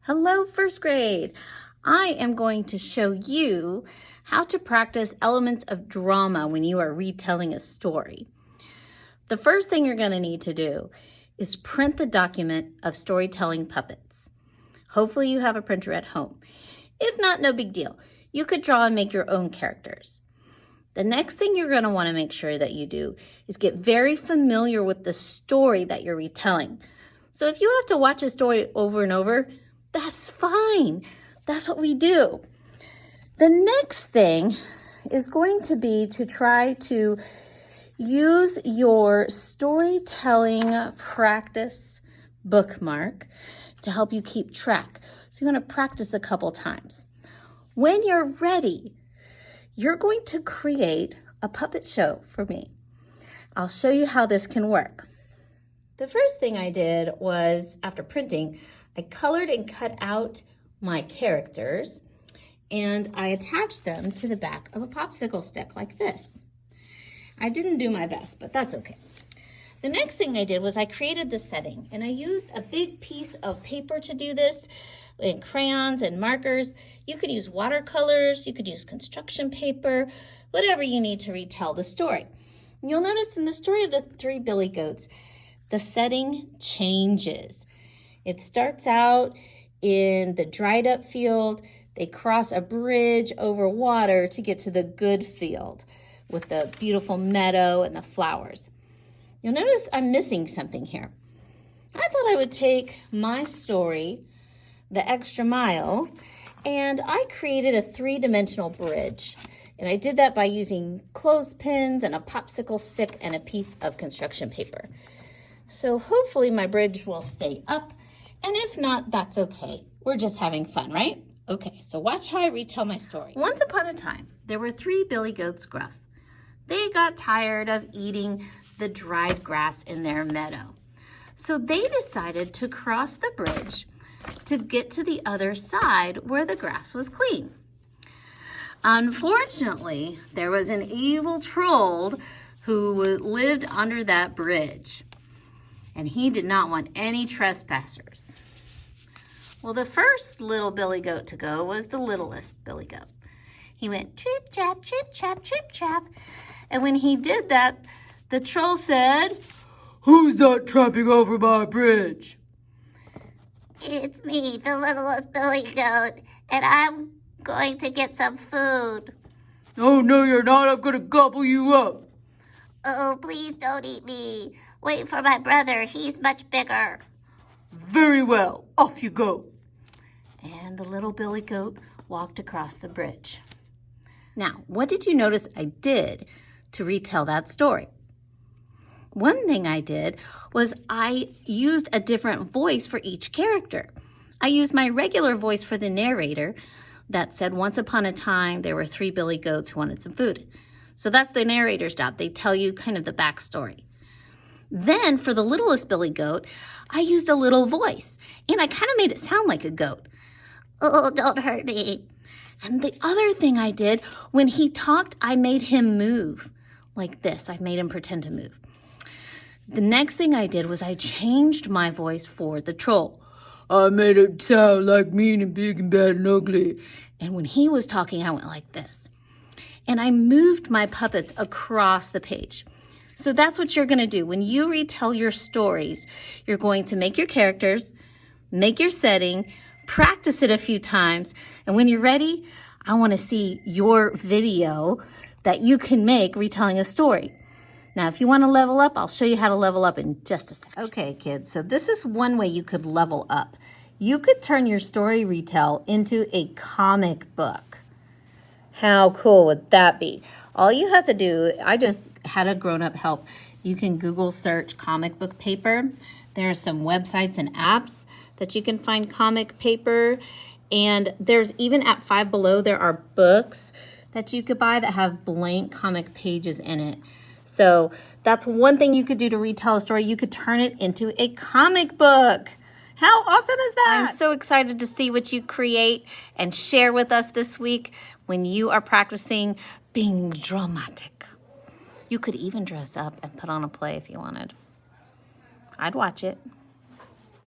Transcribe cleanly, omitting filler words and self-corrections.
Hello, first grade. I am going to show you how to practice elements of drama when you are retelling a story. The first thing you're going to need to do is print the document of storytelling puppets. Hopefully you have a printer at home. If not, no big deal. You could draw and make your own characters. The next thing you're going to want to make sure that you do is get very familiar with the story that you're retelling. So if you have to watch a story over and over, that's fine. That's what we do. The next thing is going to be to try to use your storytelling practice bookmark to help you keep track. So you want to practice a couple times. When you're ready, you're going to create a puppet show for me. I'll show you how this can work. The first thing I did was, after printing, I colored and cut out my characters and I attached them to the back of a popsicle stick like this. I didn't do my best, but that's okay. The next thing I did was I created the setting, and I used a big piece of paper to do this, and crayons and markers. You could use watercolors, you could use construction paper, whatever you need to retell the story. You'll notice in the story of the three billy goats, the setting changes. It starts out in the dried up field. They cross a bridge over water to get to the good field with the beautiful meadow and the flowers. You'll notice I'm missing something here. I thought I would take my story the extra mile, and I created a three-dimensional bridge. And I did that by using clothespins and a popsicle stick and a piece of construction paper. So hopefully my bridge will stay up, and if not, that's okay. We're just having fun, right? Okay, so watch how I retell my story. Once upon a time, there were three billy goats gruff. They got tired of eating the dried grass in their meadow. So they decided to cross the bridge to get to the other side where the grass was clean. Unfortunately, there was an evil troll who lived under that bridge, and he did not want any trespassers. Well, the first little billy goat to go was the littlest billy goat. He went trip, trap, trip, trap, trip, trap. And when he did that, the troll said, "Who's that tramping over my bridge?" "It's me, the littlest billy goat, and I'm going to get some food." "Oh, no, you're not. I'm going to gobble you up." "Oh, please don't eat me. Wait for my brother. He's much bigger." "Very well. Off you go." And the little billy goat walked across the bridge. Now, what did you notice I did to retell that story? One thing I did was I used a different voice for each character. I used my regular voice for the narrator that said, "Once upon a time, there were three billy goats who wanted some food." So that's the narrator's job. They tell you kind of the backstory. Then for the littlest billy goat, I used a little voice, and I kind of made it sound like a goat. "Oh, don't hurt me." And the other thing I did, when he talked, I made him move like this. I made him pretend to move. The next thing I did was I changed my voice for the troll. "I made it sound like mean and big and bad and ugly." And when he was talking, I went like this. And I moved my puppets across the page. So that's what you're going to do. When you retell your stories, you're going to make your characters, make your setting, practice it a few times, and when you're ready, I want to see your video that you can make retelling a story. Now, if you want to level up, I'll show you how to level up in just a second. Okay, kids, so this is one way you could level up. You could turn your story retell into a comic book. How cool would that be? All you have to do, I just had a grown-up help. You can Google search comic book paper. There are some websites and apps that you can find comic paper. And there's even at Five Below, there are books that you could buy that have blank comic pages in it. So that's one thing you could do to retell a story. You could turn it into a comic book. How awesome is that? I'm so excited to see what you create and share with us this week when you are practicing being dramatic. You could even dress up and put on a play if you wanted. I'd watch it.